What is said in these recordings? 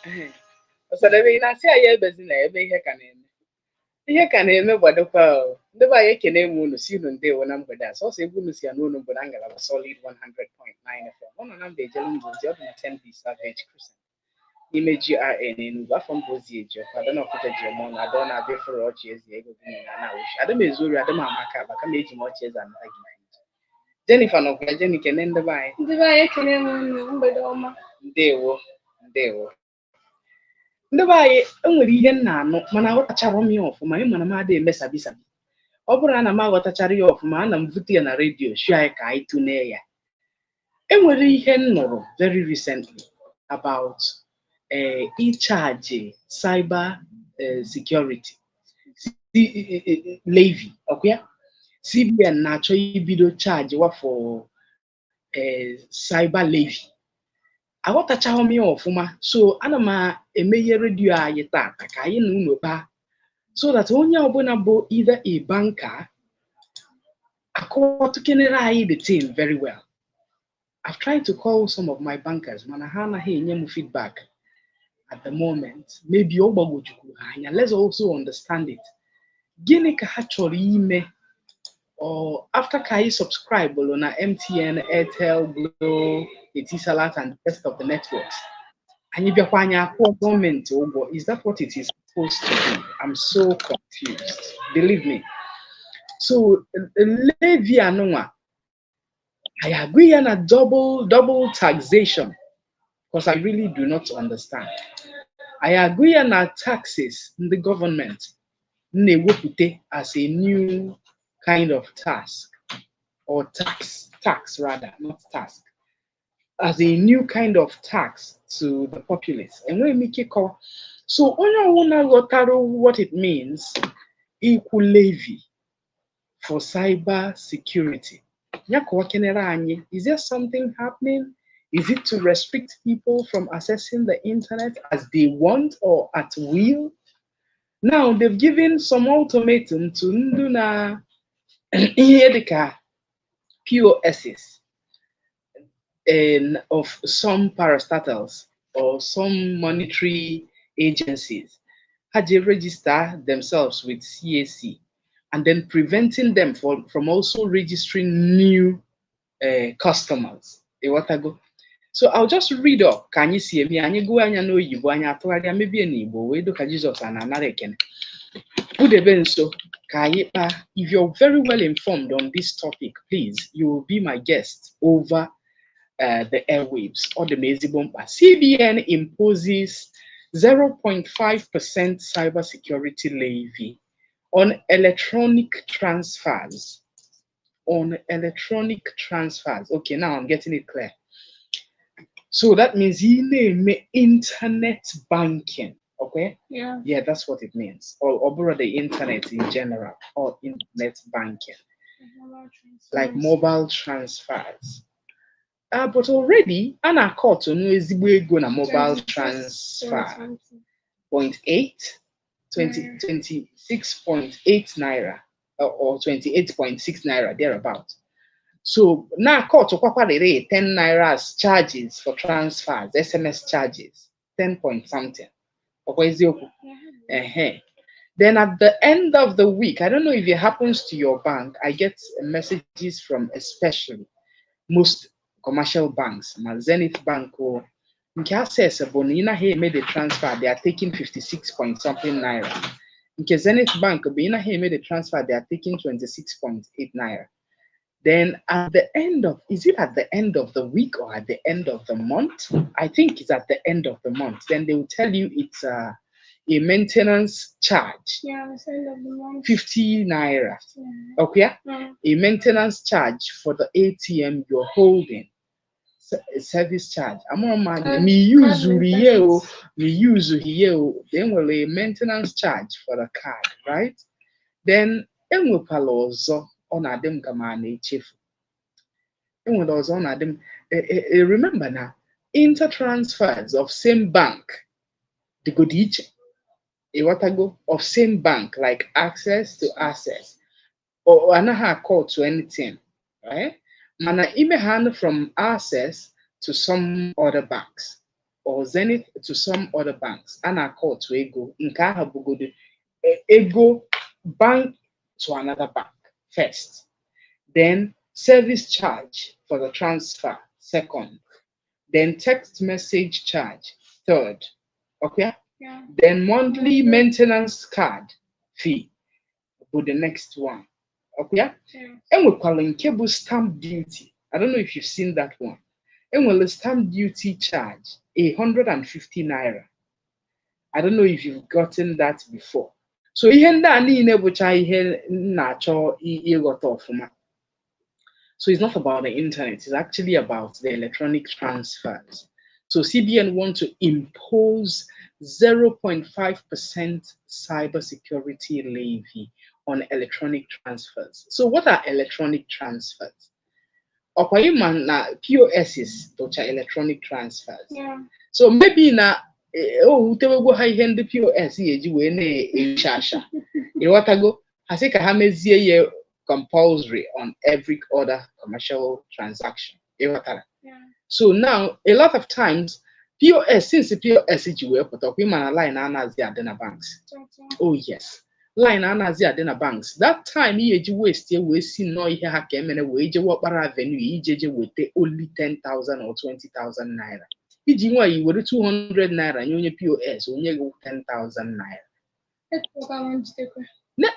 So the way I say I have been every here can end. Here can end what the pearl. The way I can name see no day when I'm with us. Also, you see a no but angle of a solid 100.9 FM. One of them they jelly was the other 10 piece average cruising. Image RN in Buffon Posage, I don't know if it's a German, I don't have different watches, the ego and I wish. I don't mean Zuri, I don't know my but I'm making watches and argument. Jennifer no Jenny can end the by. The way I can name but Oma. They were. Ndị be anyị enwere ihe nna anụ mana aghọtachara m ya ọfụma ịma na m adịghị eme sabisabi ọ bụrụ na m aghọtachara ya ọfụma ana m vute ya na redio shio anyị ka anyị tụnee ya enwere ihe m nụrụ very recently about ịchaji cyber security levy ọkwa ya CBN na-achọ ibido chaji wa for cyber levy aghọtachaghị m ya ọfụma so ana m emeghe redio anyị tata ka anyị na unu kpaa so that onye ọbụla bụ either a banker akọwatụkenere anyị the thing very well. I've tried to call some of my bankers mana ha anaghị enye m feedback at the moment. Maybe ọ gbagwojukwuru ha anya. Let's also understand it. Gịnị ka ha chọrọ ime or after ka anyị subscribe na MTN, Airtel, Glo, Etisalat and the rest of the networks. Anyị bịakwa anyị akwụọ gọọmenti ụgwọ. Is that what it is supposed to be? I'm so confused. Believe me. So levy anụnwa I agree on a double taxation because I really do not understand. I agree on our taxes in the government as a new kind of task or tax rather, not task, as a new kind of tax to the populace. And when we make call, so what it means, equal levy for cyber security. Is there something happening? Is it to restrict people from accessing the internet as they want or at will? Now they've given some ultimatum to Nduna POSs of some parastatals or some monetary agencies. Had they register themselves with CAC? And then preventing them from also registering new customers. So I'll just read up. Can you see me? Maybe an Igbo way do Jesus and another can. So if you're very well informed on this topic, please, you will be my guest over the airwaves or the Mezibomba. CBN imposes 0.5% cybersecurity levy on electronic transfers. Okay, now I'm getting it clear. So that means internet banking. Okay? Yeah, that's what it means. Or the internet in general, or internet banking. Like mobile transfers. But already, Anna caught to know is going to mobile transfer 0.8. 26.8 naira or 28.6 naira thereabout. So now court to 10 naira charges for transfers, SMS charges, 10 point something. Then at the end of the week, I don't know if it happens to your bank, I get messages from especially most commercial banks, Zenith Bank or Access Bonina he made a transfer, they are taking 56 point something naira. In Zenith Bank, Bonina he made a transfer, they are taking 26.8 naira. Then at the end of, is it at the end of the week or at the end of the month? I think it's at the end of the month. Then they will tell you it's a maintenance charge. Yeah, at the end of the month. 50 naira. Okay? A maintenance charge for the ATM you're holding. A service charge. I'm on my me use here, then will a maintenance charge for the card, right? Then will also on them command chief. And will also on them remember now, inter-transfers of same bank, they go each a what I go of same bank, like access to access, or another call to anything, right? And I email hand from access to some other banks. or Zenith to some other banks, and I call to ego, nka bugodo, ego bank to another bank first. Then service charge for the transfer, second. Then text message charge, third. Okay? Yeah. Then monthly maintenance card fee for the next one. Okay? Yeah. And we're calling cable stamp duty. I don't know if you've seen that one. And well, the stamp duty charge 150 naira. I don't know if you've gotten that before. So ihe ndị a niile bụcha ihe na-achọ ịghọta ọfụma. So it's not about the internet, it's actually about the electronic transfers. So CBN want to impose 0.5% cybersecurity levy on electronic transfers. So what are electronic transfers? Okwaima na POSs, which are electronic transfers. Yeah. So maybe na utewego ha ihe ndị POS eji wee na-eshasha. Ịghọtago? Ha sị ka ha mezie ya compulsory on every other commercial transaction. Yeah. So now, a lot of times, POS, since the POS ji wee pụta, ọkwa ịma na line anaghịzi adị na banks. Oh yes, line anaghịzi adị na banks. That time ihe eji waste wee si nnọọ ihe ha ka emene wee jewe Okpara Avenue ijeje wete only 10,000 or 20,000 naira. Iji nwa yi were 200 naira nye onye POS onye gị 10,000 naira.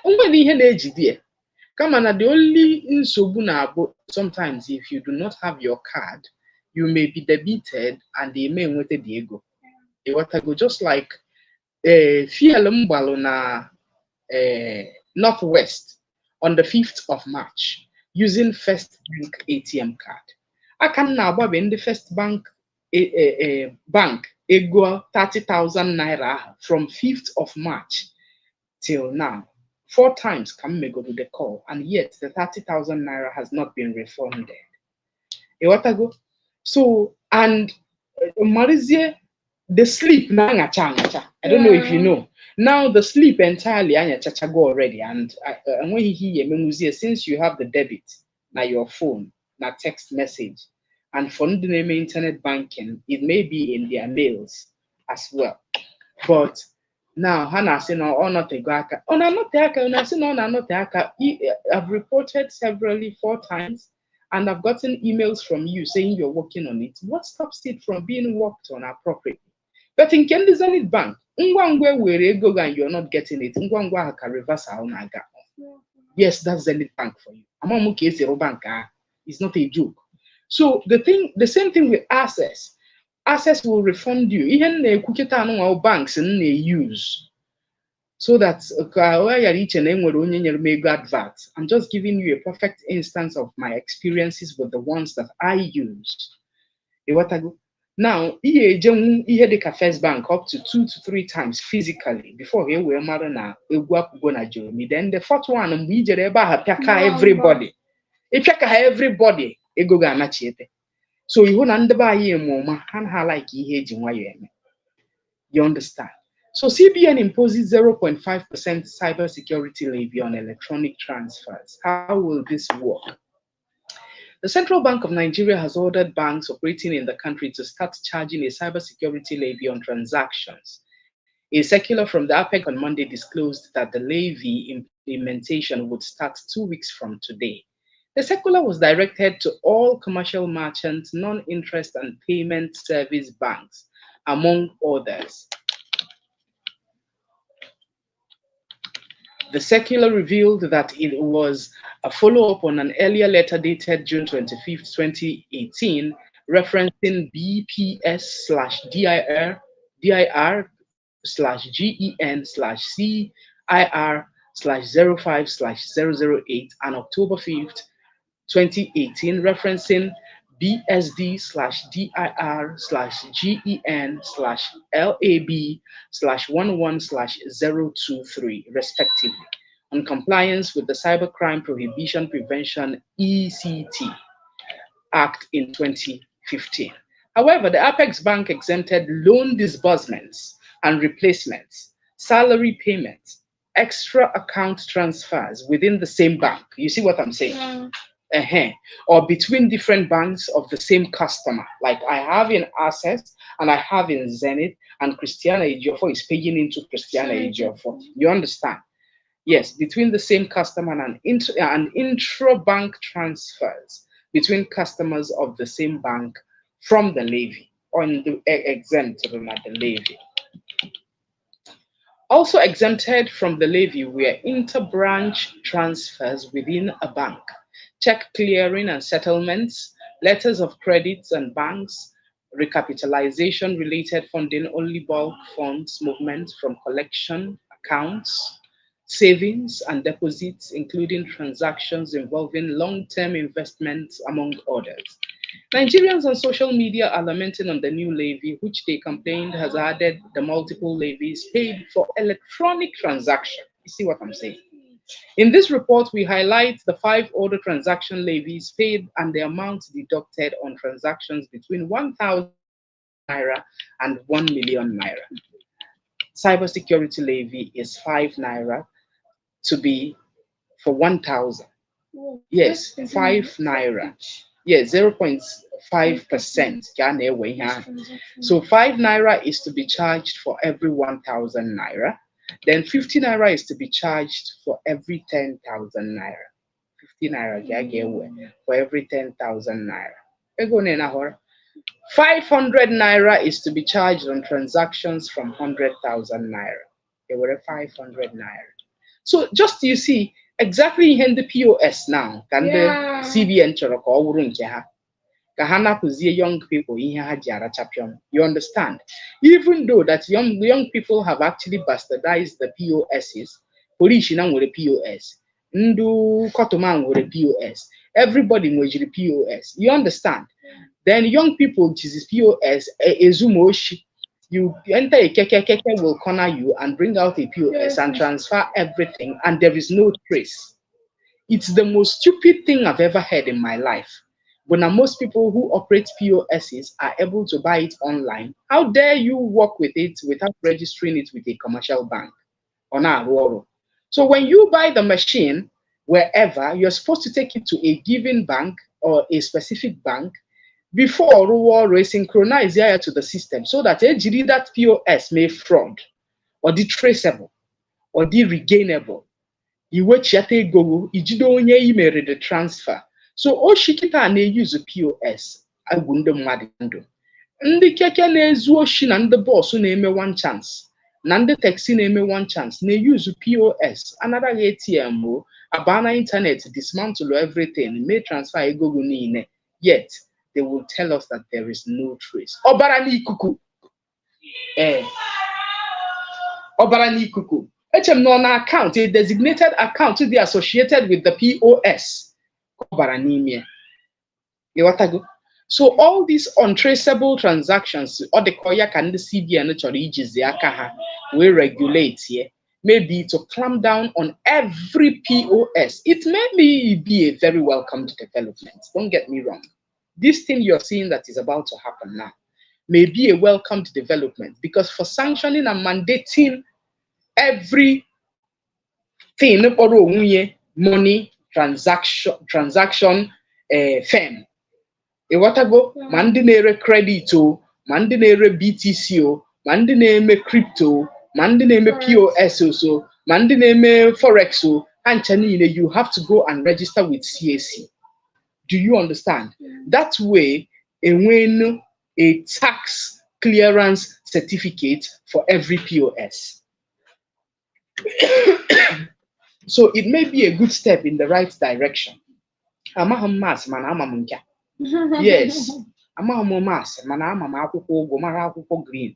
Onwere ihe na-ejide ya. Come on, the only nsogbu na-abụ sometimes if you do not have your card, you may be debited and they may nwete the ego. Go just like fuel mgbalụ na Northwest on the 5th of March using First Bank ATM card. I can now agbabe in the First Bank bank ego 30,000 naira from 5th of March till now. 4 times come may go to the call, and yet the 30,000 naira has not been refunded. So, and Marizie, the sleep na ngacha. I don't know if you know. Now the sleep entirely go already, and when he hear since you have the debit, now your phone, now text message, and for the name internet banking, it may be in their mails as well. But now, Hannah say no, or not a gaka. Oh, not the aka. And I say no, not the aka. I've reported severally 4 times, and I've gotten emails from you saying you're working on it. What stops it from being worked on appropriately? But in Kendi Zenith Bank, ngwangwe were go and you're not getting it. Ngwangwa haka reverse naga. Yes, that's Zenith Bank for you. Amamuke zero bank. It's not a joke. So the same thing with Access. Access will refund you. Even the banks use so that I'm just giving you a perfect instance of my experiences with the ones that I used. Now, First Bank up to 2 to 3 times physically before we were married now. Then the fourth one, we did everybody. If you everybody, so you won't underbuy more and like you understand? So CBN imposes 0.5% cybersecurity levy on electronic transfers. How will this work? The Central Bank of Nigeria has ordered banks operating in the country to start charging a cybersecurity levy on transactions. A circular from the APEC on Monday disclosed that the levy implementation would start 2 weeks from today. The circular was directed to all commercial merchants, non-interest and payment service banks, among others. The circular revealed that it was a follow-up on an earlier letter dated June 25, 2018, referencing BPS/DIR/GEN/CIR/05/008 and October 5th, 2018, referencing BSD/DIR/GEN/LAB/11/023, respectively, on compliance with the Cybercrime Prohibition Prevention (ECT) Act in 2015. However, the Apex Bank exempted loan disbursements and replacements, salary payments, extra account transfers within the same bank. You see what I'm saying? or between different banks of the same customer. Like I have in Access and I have in Zenith, and Christiana Ejiofor is paying into Christiana Ejiofor. You understand? Yes, between the same customer and intra-bank transfers between customers of the same bank from the levy or in the exempt from the levy. Also exempted from the levy were inter-branch transfers within a bank, check clearing and settlements, letters of credits and banks, recapitalization related funding, only bulk funds movement from collection accounts, savings and deposits, including transactions involving long-term investments, among others. Nigerians on social media are lamenting on the new levy, which they complained has added the multiple levies paid for electronic transaction. You see what I'm saying? In this report, we highlight the 5 older transaction levies paid and the amounts deducted on transactions between 1,000 naira and 1 million naira. Cybersecurity levy is 5 naira to be for 1,000. Yes, 5 naira. Yes, 0.5%. So 5 naira is to be charged for every 1,000 naira. Then 50 naira is to be charged for every 10,000 naira. 50 naira for every 10,000 naira. 500 naira is to be charged on transactions from 100,000 naira. They were 500 naira. So just you see exactly in the POS now, can the CBN young people you understand? Even though that young people have actually bastardized the POSs, police with the POS, Ndu Kotoman with the POS, everybody with the POS. You understand? Then young people, which is POS, Ezumoshi. You enter a keke will corner you and bring out a POS and transfer everything, and there is no trace. It's the most stupid thing I've ever heard in my life. But now most people who operate POSs are able to buy it online. How dare you work with it without registering it with a commercial bank? So when you buy the machine, wherever, you're supposed to take it to a given bank or a specific bank before we synchronize it to the system so that that POS may fraud or the traceable or the regainable. You watch go, the transfer. So Oshikita na use POS. I wouldn't mad. Ndi keke na-ezu oshi na ndị boss na-eme one chance. Na ndị taxi na-eme one chance. Na use POS. Another ATM o. Abana internet dismantle everything. May transfer ego niile. Yet they will tell us that there is no trace. Obara ni kuku. Obara ni kuku. HM non account, a designated account to be associated with the POS. Obara ni me. So all these untraceable transactions, or the koya can the CBN we regulate here, maybe to clamp down on every POS. It may be a very welcomed development. Don't get me wrong. This thing you're seeing that is about to happen now may be a welcomed development, because for sanctioning and mandating every thing or money transaction firm. Iwatago, mandi na-ere credit o, mandi na-ere BTC o, mandi na-eme crypto, mandi na-eme POS o, mandi na-eme forex o, ancha niile, you have to go and register with CAC. Do you understand? That way, when a tax clearance certificate for every POS. So it may be a good step in the right direction. Yes, mass, green,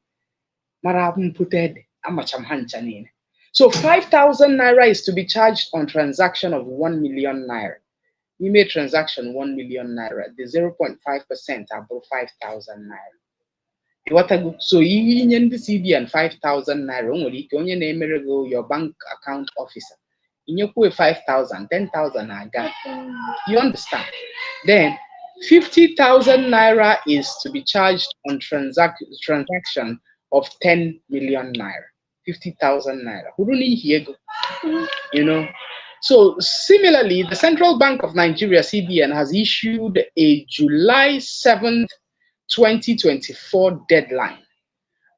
so 5,000 naira is to be charged on transaction of 1 million naira. You made transaction 1 million naira, the 0.5% above 5,000 naira. So you need the CBN 5,000 naira, only your bank account officer. In your 5,000, 10,000 aga. You understand? Then 50,000 naira is to be charged on transaction of 10 million naira. 50,000 naira. You know. So similarly, the Central Bank of Nigeria, CBN, has issued a July 7th, 2024 deadline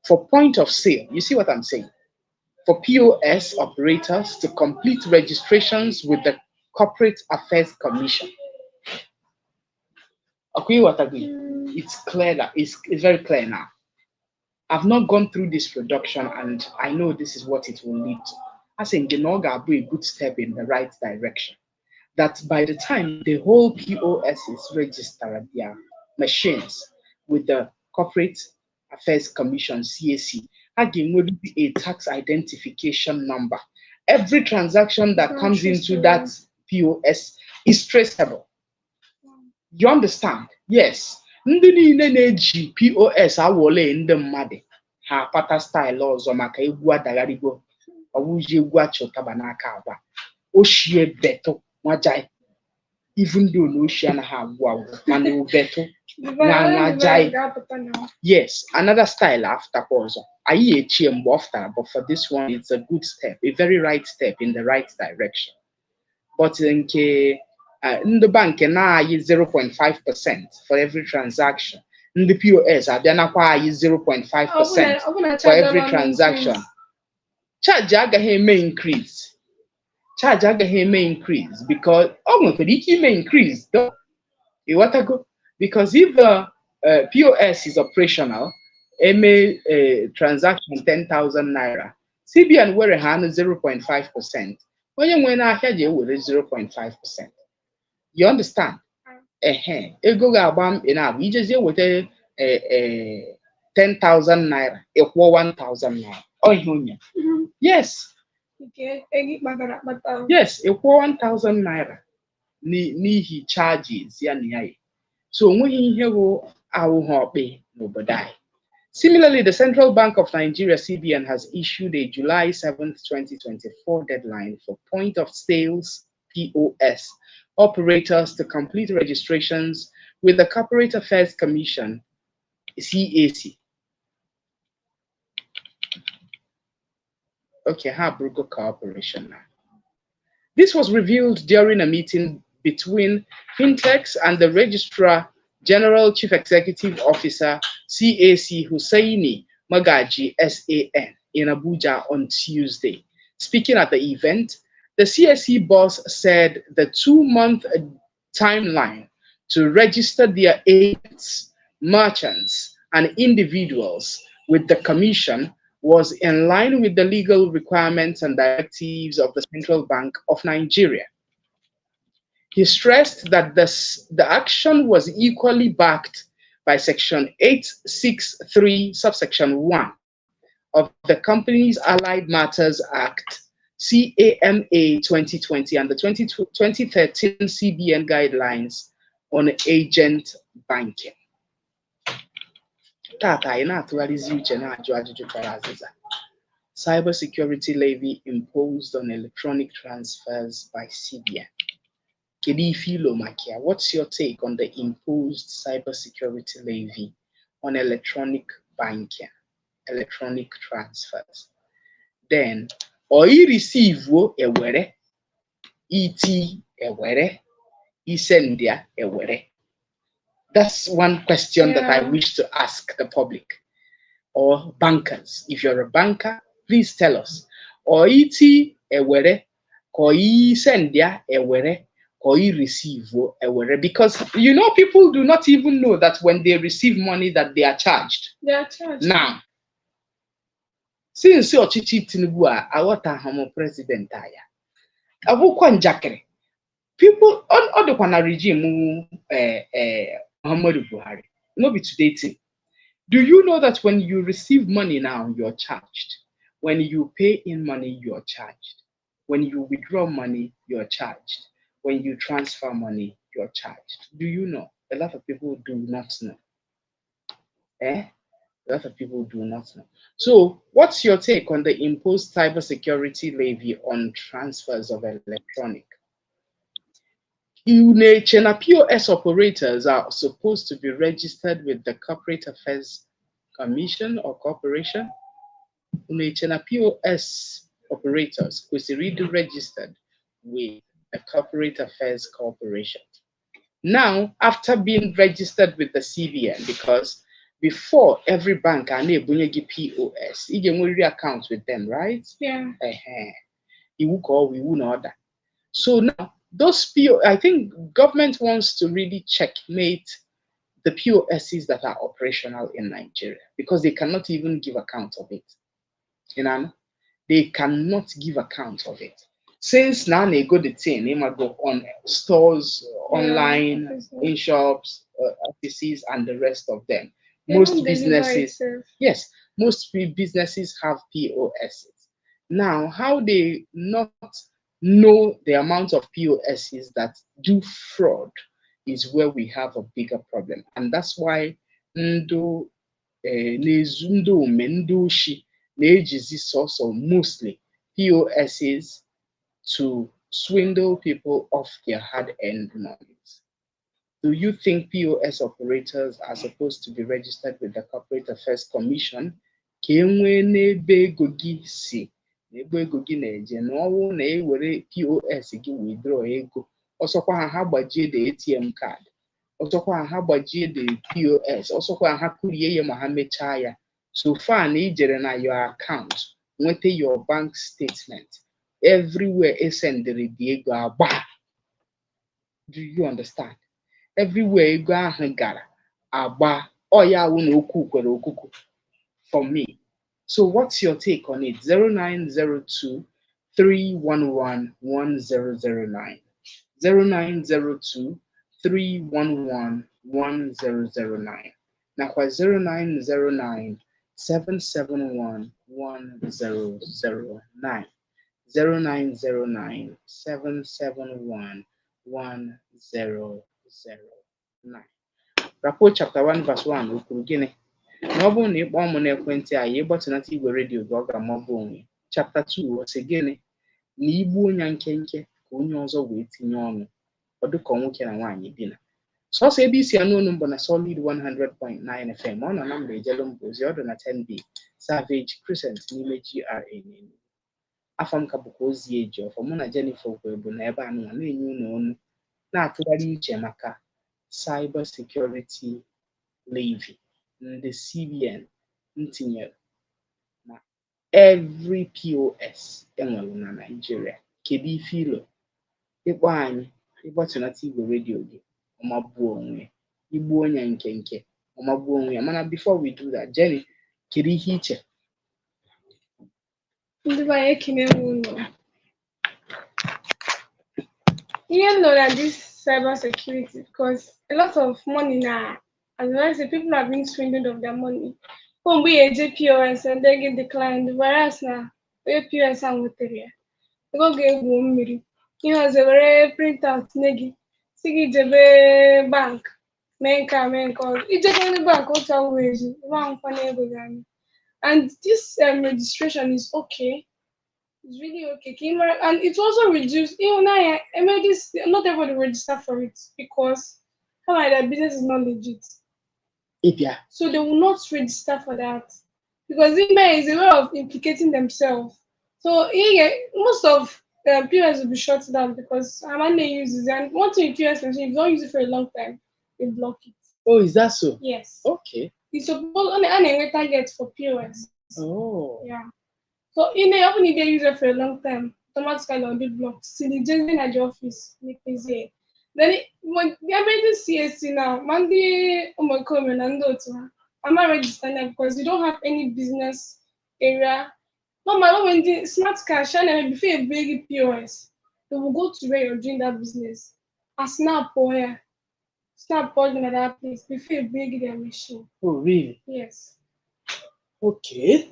for point of sale. You see what I'm saying? For POS operators to complete registrations with the Corporate Affairs Commission. Okay, what agree? It's clear that it's very clear now. I've not gone through this production and I know this is what it will lead to. I think the Noga will be a good step in the right direction. That by the time the whole POS is registered at their machines with the Corporate Affairs Commission, CAC, again will be a tax identification number. Every transaction that comes into that POS is traceable. You understand? Yes. Ndị niile na-eji POS awole ndị mmadụ ha akpata style ọzọ maka egwu adagharịgo ọwụji egwu achọtaba n'aka agwa ochie beto nwajai even though no ochie anaghị agwụ agwụ mana obeto nwa nwajai. Yes, another style after ọzọ anyị echie mgbe ọ fụtara, but for this one it's a good step, a very right step in the right direction. But nke in the bank na 0.5% for every transaction. In the POS, abịa nakwa 0.5% for every transaction. Charge agaghị eme increase. Charge agaghị eme increase because nwere ike ime increase though. You want to go? Because if the POS is operational, eme transaction 10,000 naira, CBN were ha 0.5%. Onye nwe n'ahịa ji ewere 0.5%. You understand? Ego ga-agba na-abụ ijezi eweta 10,000 naira ekwuo 1,000 naira. Ọ ihe onye. Yes. Yes, ekwuo 1,000 naira n'ihi charges ya na ya. So onweghị ihe bụ ahụhụ ọkpị n'obodo anyị. Similarly, the Central Bank of Nigeria, CBN, has issued a July 7th, 2024 deadline for point of sales POS operators to complete registrations with the Corporate Affairs Commission, CAC. Okay, Habrugo Corporation now. This was revealed during a meeting between Fintechs and the Registrar General Chief Executive Officer, CAC Hussaini Magaji, SAN, in Abuja on Tuesday. Speaking at the event, the CAC boss said the 2-month timeline to register their agents, merchants, and individuals with the commission was in line with the legal requirements and directives of the Central Bank of Nigeria. He stressed that the action was equally backed by Section 863, subsection 1 of the Companies Allied Matters Act, CAMA 2020, and the 2013 CBN guidelines on agent banking. Cybersecurity levy imposed on electronic transfers by CBN. Kedifilo Makia, what's your take on the imposed cybersecurity levy on electronic banking, electronic transfers? Then, or you receive ewere, ET ewere, isendia ewere. That's one question that I wish to ask the public or bankers. If you're a banker, please tell us. Or ET ewere, or isendia ewere, or you receive ewere. Because you know, people do not even know that when they receive money that they are charged. They are charged. Now, since Ochichi Tinubu awata hamo president aya, abukwa njakere. People on the Kwana regime Muhammadu Buhari, no be today thing. Do you know that when you receive money now, you're charged? When you pay in money, you're charged. When you withdraw money, you're charged. When you transfer money, you're charged. Do you know? A lot of people do not know. A lot of people do not know. So, what's your take on the imposed cybersecurity levy on transfers of electronic? POS operators are supposed to be registered with the Corporate Affairs Commission or Corporation. POS operators could be registered with a corporate affairs corporation. Now, after being registered with the CBN, because before every bank and a POS, you can account with them, right? Yeah. You will call, we will know that. So now, those I think government wants to really checkmate the POSs that are operational in Nigeria because they cannot even give account of it. You know, they cannot give account of it. Since now they go the thing, they might go on stores, online, in shops, offices, and the rest of them. Most businesses, yes, most businesses have POSs. Now, how they not know the amount of POSs that do fraud is where we have a bigger problem, and that's why Ndo Nezundo Mendoshi Nejizi also mostly POSs to swindle people of their hard-earned monies. Do you think POS operators are supposed to be registered with the Corporate Affairs Commission? Ka enwee n'ebe ego gị si n'ebe ego gị na-eje na ọwụ na ewere POS gị withdraw ego ọsọkwa ha gbajie the ATM card ọsọkwa ha gbajie the POS ọsọkwa ha kurie ya ma ha mechaa ya so far na ijere na your account nweta your bank statement everywhere esendere the ego agba. Do you understand? Everywhere ego ahụ gara agba ọya wụ na okwu kwere okuku for me. So what's your take on it? 0902 311 1009 0902 311 1009 nakwa 0909 771 1009 0909 771 1009. Rapport chapter 1 verse 1 okwuru gịnị? Na ọ bụrụ na ịkpọọ m n'ekwentị a ya ịgbatụnata igwe redio gị ọ ga-amagbu onwe. Chapter 2 ọ sị gịnị? Na igbu onye nkenke ka onye ọzọ wee tinye ọnụ ọ dịka nwoke na nwaanyị dina. Sọsọ ebe isi anụ ọnụ mbụ na Solid 100.9 FM ọ nọ na mba ejelu mba ozi ọdụ na 10B Savage Crescent n'ime GRA n'Enugu. Afọ m ka bụkwa ozi eji ọfọ mụ na Jennifer Okwe bụ na ebe anụ na-enye unu ọnụ na-atụgharị uche maka cyber security levy ndị CBN ntinyere na every POS enwere na Nigeria. Kedu ife ilo? Ịkpọ anyị ịgbatụnata igwe redio gị ọmagbuo onwe igbu onye nkenke ọmagbuo onwe ya. Mana before we do that, Jenny, kedu ihe iche? Ndị be anyị ekene unu. Ihe nọ na this cyber security because a lot of money now, as I say, people are being swindled of their money. When we age POS and they get declined, whereas now POS and with area, they go get one million. You know, they were print out negi. Sigi jebe bank, main call. It's just on the bank. What's always one funny go. And this registration is okay. It's really okay. And it's also reduced. Even now, I made this. Not everybody register for it because their business is not legit. Yeah. So they will not register for that because email is a way of implicating themselves. So most of POS will be shut down because Amanda uses it. And one thing POS machine, if you don't use it for a long time, they block it. Oh, is that so? Yes. Okay. It's supposed to target for POS. Oh. Yeah. So in the open, if they use it for a long time, automatically they'll be blocked. See the journey at your office, make it easy. Then when they're ready CSC now, Monday and I'm not registering them because you don't have any business area. No matter when the smart cash and before a big POS, they will go to where you're doing that business. A snap or here. Snap in that place before you bring their machine. Oh, really? Yes. Okay.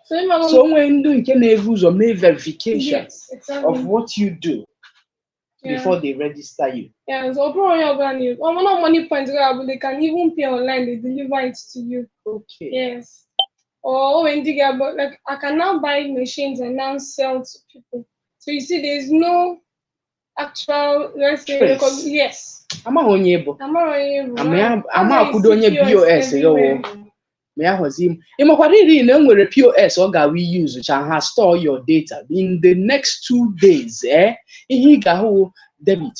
So when you can use or make verification yes, exactly. of what you do before they register you. Yeah, so probably money points they can even pay online, they deliver it to you. Okay. Yes. Or when they get like I can now buy machines and now sell to people. So you see there's no actual, let's say, yes. I'm a onye ebo. I'm a I'm a kudo onye POS. may I was him. Imokwariri na nwere POS or ga we use can store your data in the next 2 days. He ga ho debit.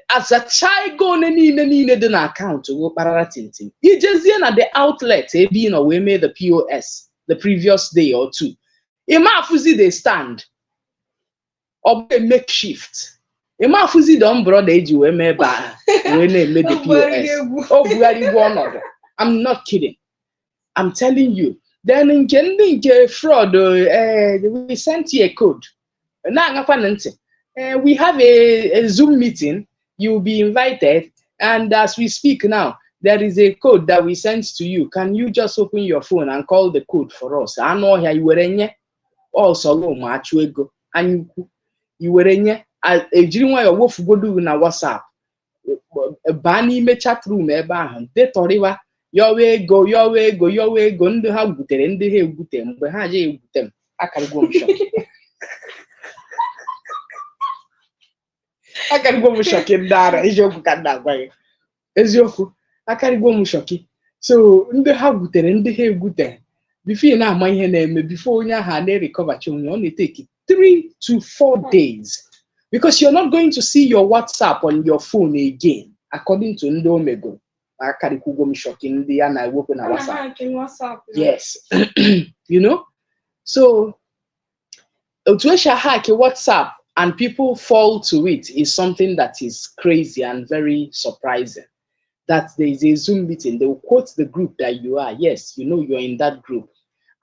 As a child go need an account to go pararatintin. You just at the outlet, being away made the POS the previous day or two. Imafuzi they stand or a makeshift. Imafuzi don't brother you when they made the POS. Oh, bloody one. I'm not kidding. I'm telling you. Then in Kending fraud, we sent you a code. We have a Zoom meeting. You'll be invited. And as we speak now, there is a code that we sent to you. Can you just open your phone and call the code for us? I know here you were also go and you were in a dream where your wolf go do na WhatsApp. Bani me chat room they thought your way go, and the how good and the good them, but how you them? I can go shop. I can go shocking that is your that way. As your I can go shocking. So the how good and the hair good there. Before now, my name before you had a recover, you only take it 3 to 4 days because you're not going to see your WhatsApp on your phone again, according to Ndomego. I can go shocking the and I open a WhatsApp. Yes, you know. So to hack WhatsApp and people fall to it is something that is crazy and very surprising. That there is a Zoom meeting, they will quote the group that you are. Yes, you know you're in that group.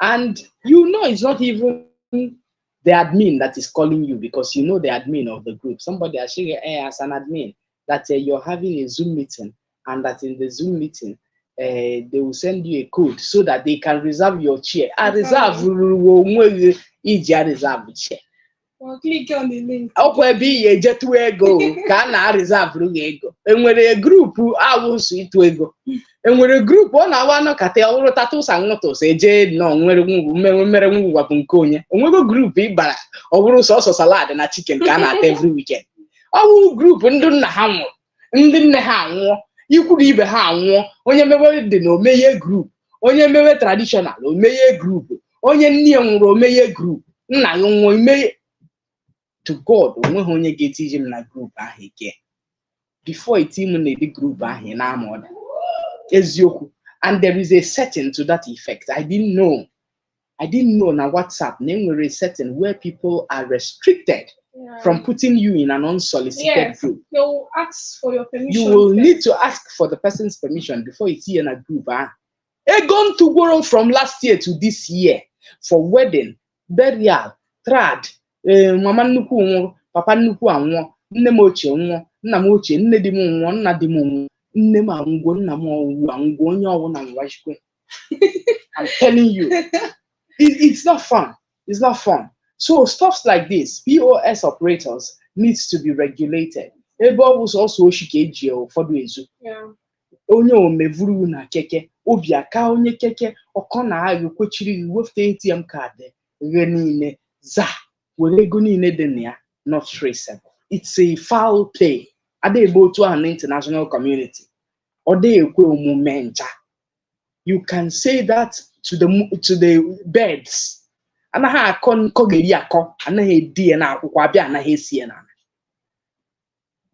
And you know it's not even the admin that is calling you because you know the admin of the group. Somebody actually as an admin that you're having a Zoom meeting and that in the Zoom meeting, they will send you a code so that they can reserve your chair. I reserve chair. Well, click on the link. Okay, be a jet to ego. Can I reserve ego? And when a group who I will see to ego. And when a group one I want to tell tattoos and not to say jade no where wapun and we go group but or also salad and a chicken can at every weekend. Our group and don't ham and didn't ham. You could even ham when you never did no may group, when you never traditional or may group, on your near may group. Now you may. To God, when you get him na group again. Before it even the group now Ezioku. And there is a setting to that effect. I didn't know now WhatsApp name will a setting where people are restricted from putting you in an unsolicited group. They will ask for your permission. You will need to ask for the person's permission before it's in a group. It gone to world from last year to this year for wedding, burial, trad. Mama nnukwu nwụrụ, papa nnukwu anwụọ, nne m ochie nwụọ, nna m ochie, nne di m nwụọ, nna di m nwụọ, nne m anwụọ, nna m anwụọ, onye ọwụna nwachikwe. I'm telling you, it's not fun. It's not fun. So stuff like this, POS operators needs to be regulated. Ebe ọ bụ sọsọ oshi ka eji ụfọdụ ezu. Onye omevuru na keke, obi aka onye keke, ọkọ na agụ kwechiri wefute ATM kaadị, ghe niile, za. Not traceable. It's a foul play. Are they able to an international community? Or they you can say that to the birds. And I con kogeriako and I DNA kwabia na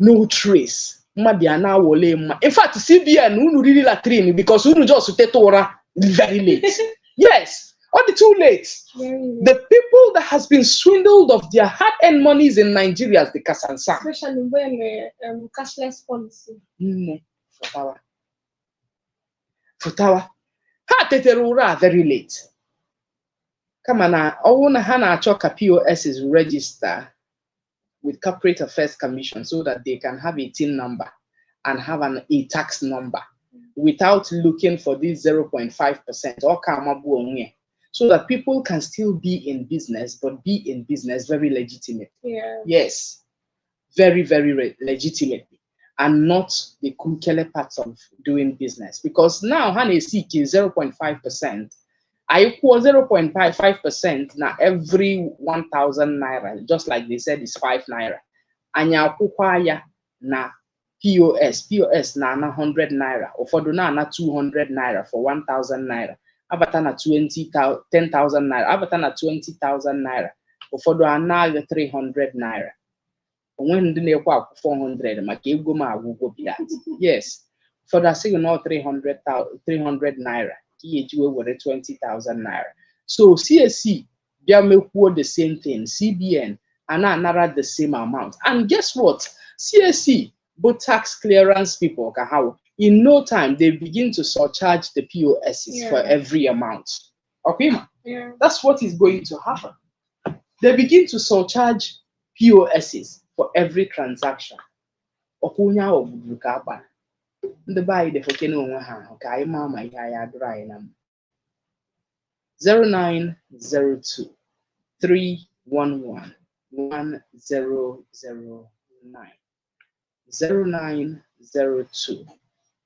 no trace. Madiana wole. In fact, CBN unu really latrine because unu just tetora very late. Yes. Or too late. The people that has been swindled of their hard-earned monies in Nigeria is the Kasansa. Especially when cashless policy. Futawa. Ha teterura very late. Come on now. Ouna hana choka POS is register with Corporate Affairs Commission so that they can have a TIN number and have an e-tax number without looking for this 0.5% or kamabu onye. So that people can still be in business, but be in business very legitimate. Yeah. Yes, very, very legitimately, and not the kukele parts of doing business. Because now, Hane seek is 0.5%. I equal 0.55% now every 1,000 naira, just like they said, is 5 naira. And ya kukwaya na POS na 100 naira, ụfọdụ na 200 naira for 1,000 naira, abata na 10,000 naira, abata na 20,000 naira, ụfọdụ anaghị 300 naira. Onwe ndị na-ekwe akwụ 400 maka ego m agwụgwọ biat. Yes, ụfọdụ asịghị na 300 naira ka ihe eji were 20,000 naira. So CAC bịa mekwuo the same thing, CBN anara the same amount. And guess what? CAC, both tax clearance people, in no time they begin to surcharge the POSs for every amount. Okay, that's what is going to happen. They begin to surcharge POSs for every transaction. Okunya obudu ka aba. Ndị be anyị defokene onwe ha ka anyị ma ihe anyị adụrụ anyị na 0902 311 1009 0902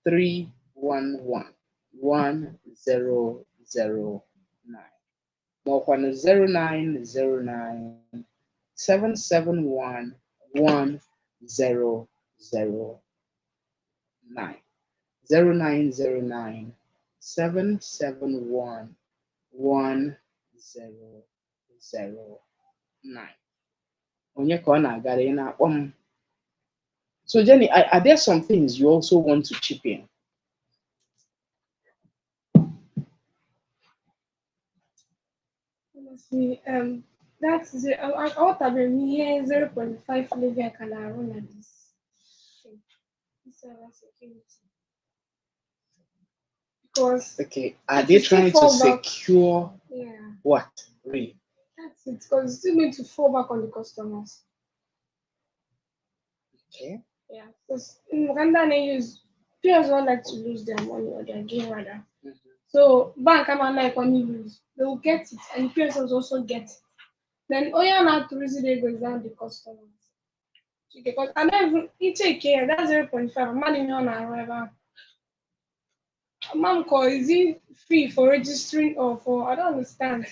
311 1009 Mokwana 0909 771 1009 0909 771 1009. Onye ka ọ na-agara ị na-akpọ m. So Jenny, are there some things you also want to chip in? Honestly, that's it. I want to be here 0.5 level I can run at this thing. This security. Because okay, are they trying to secure what? Really? That's it. Because it's still going to fall back on the customers. Okay. Yeah. Because in Uganda they players don't like to lose their money or their game rather. So bank am like when you lose, they will get it, and players also get it. Then all you have to reason they goes down the customers. Because I don't even take care. That's 0.5. Money on arrival. Mom call, is it free for registering or for? I don't understand.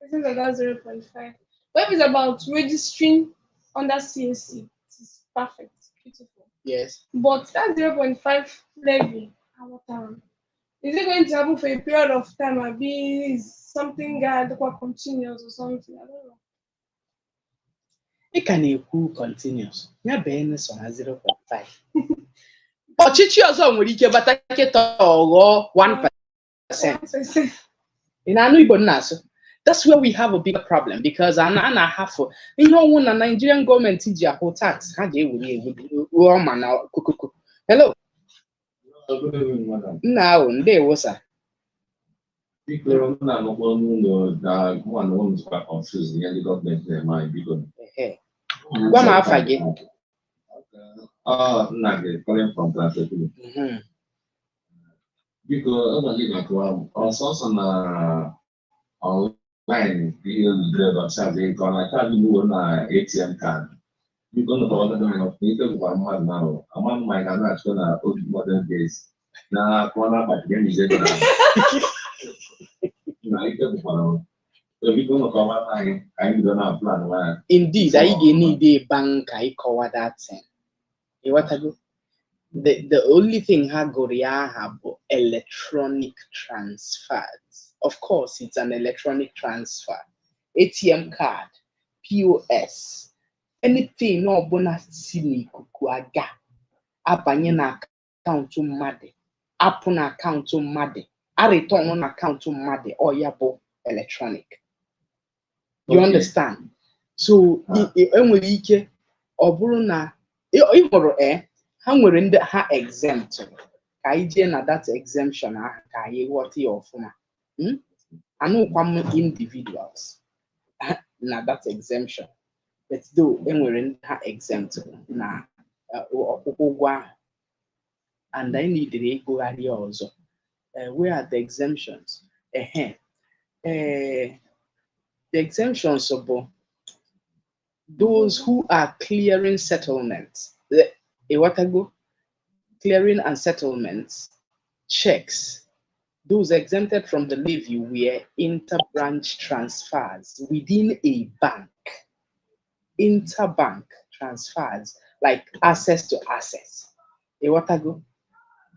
I think that's 0.5. But if it's about registering under CAC, it's perfect, beautiful. Yes. But that 0.5 levy, is it going to happen for a period of time? Or be something that continues or something? I don't know. It can equal continuous. Yeah, Ben is on 0.5. Ọchịchị ọzọ nwere ike bata nkịta ọghọ 1%. In anụ Igbo nna-asụ, that's where we have a bigger problem because a na-ahafụ ihe ọnwụ na Nigerian government ji ahụ tax ha ga-ewere ruo ma na kukuku. Hello. Nna ahụ ndewo sir. Biko nna anụkwa n'ụlọ na nwanne m zụkwa confuse ihe ndị gọọmenti na-eme anyị biko. Gwa m afa gị. Nna gị calling from Translation. Biko ụbọchị ga-akụwa ọsọsọ na online ihe driver charge ịkọ na kaadị iwu na ATM card. Biko nọkọta na ike bụkwa mmadụ na ama mma ga na-achọ na oge modern days na akụwa n'abalị ga n'ize gị na ike bụkwara biko nọkọta anyị ka anyị bido na plan nwaanyị. Indeed, anyị ga-need a bank ka anyị kọwa that thing. The only thing ha gụrụ ya aha bụ electronic transfers. Of course, it's an electronic transfer. ATM card, POS, anything no ọbụla si n'ikuku aga abanye na akaụntụ mmadụ, apụ na akaụntụ mmadụ, return na akaụntụ mmadụ, ọ ya bụ electronic. You understand? So enwere ike ọ bụrụ na ị hụrụ ha nwere ndị ha exempt ka anyị jee na that exemption ahụ ka anyị ghọta ya ọfụma. Anụkwa m individuals na that exemption, but though enwere ndị ha exempt na ọkwụkwọ ụgwọ ahụ, and anyị needere ịgụgharị ọzọ. Where are the exemptions? The exemptions bụ those who are clearing settlements. Clearing and settlements checks. Those exempted from the levy were inter-branch transfers within a bank. Interbank transfers like access to assets. What I go?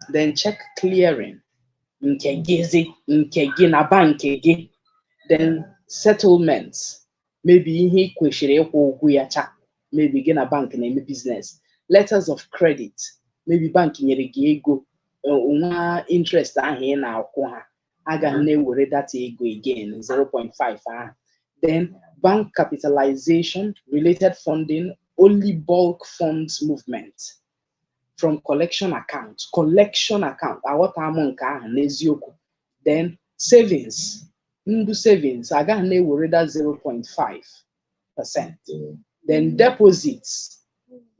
Then check clearing. Nke na bank again. Then settlements. Maybe he kwesịrị ịkwụ ụgwọ ya cha. Maybe gị na bank na-eme business. Letters of credit. Maybe bank nyere gị ego nwa interest ahụ ị na-akwụ ha. Agaghị na-ewere data ego again 0.5 ahụ. Then bank capitalization, related funding, only bulk funds movement from collection account. Then savings, ndu savings, agaghị na-ewere that 0.5%. Then deposits,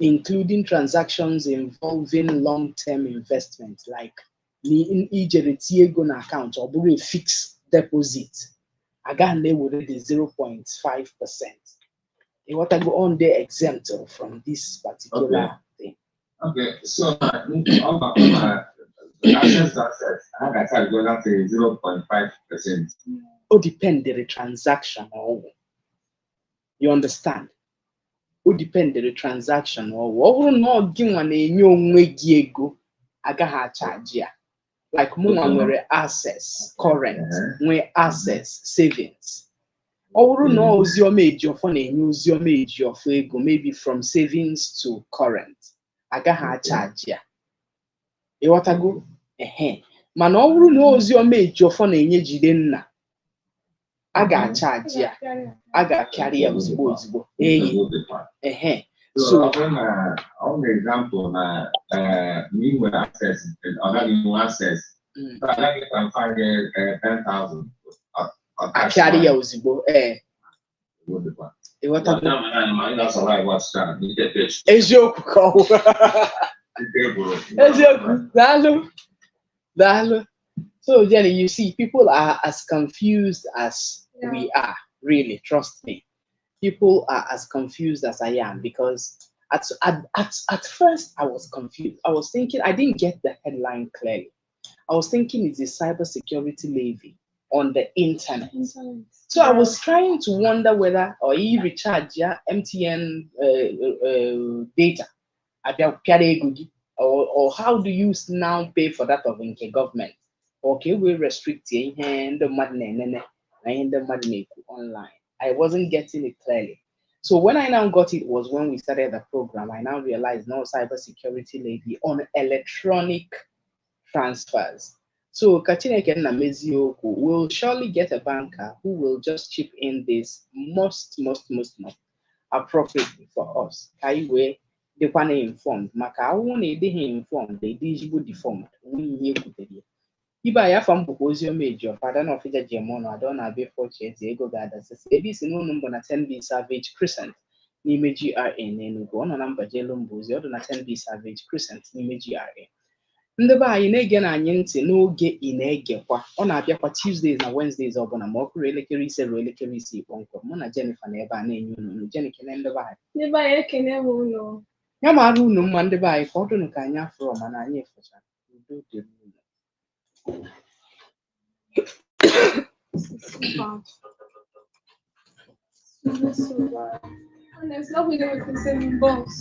including transactions involving long-term investment, like ijere tie ego na account or a fixed deposit. Again, they would the 0.5%. They want to go on there exempt from this particular thing. Okay, so assets, I can go down to 0.5%. Oh, depend the transaction or you understand? Oh, depend the transaction or no give one a new ego. Agaha charge ya. Like more assets, current, where assets, savings. Or no, your major phone and use your major ego, maybe from savings to current. Agaha charge ya. You want to go? Man, all knows your major phone and ye aga charge ya. Aga carry a disposable. So, on the example, me with access, other new access, so I can find 10,000. I carry a disposable. What that's all I was trying to get this. Is your call? So, Jenny, you see, people are as confused as we are. Really, trust me. People are as confused as I am because at first I was confused. I was thinking, I didn't get the headline clearly. I was thinking it's a cybersecurity levy on the internet. So I was trying to wonder whether or you recharge your MTN data or how do you now pay for that of the government? Okay, we restrict the money online. I wasn't getting it clearly. So when I now got it was when we started the program. I now realized no cybersecurity levy on electronic transfers. So Kachineke Namezioku will surely get a banker who will just chip in this most appropriately for us. Kaiwe the one informed. Maka won't they informed, they digital deformed. We Iba ya from Bozio Major, Father of Gemono, I don't have before chance, Ego Gadas, ABC no number na 10B Savage Crescent, Nime GRA, and go on a number Jelum Bozio, na 10B Savage Crescent, Nime GRA. Ndeba in again, I yente no get in a gepa on a biapa Tuesdays and Wednesdays or on a mock really see uncle Mona Jennifer Neba name, Jenny can end the by. Never I can never know. Yamaru no man the by, Fortune Kanya from an eye for you. So bad. And there's no way they would consider boss.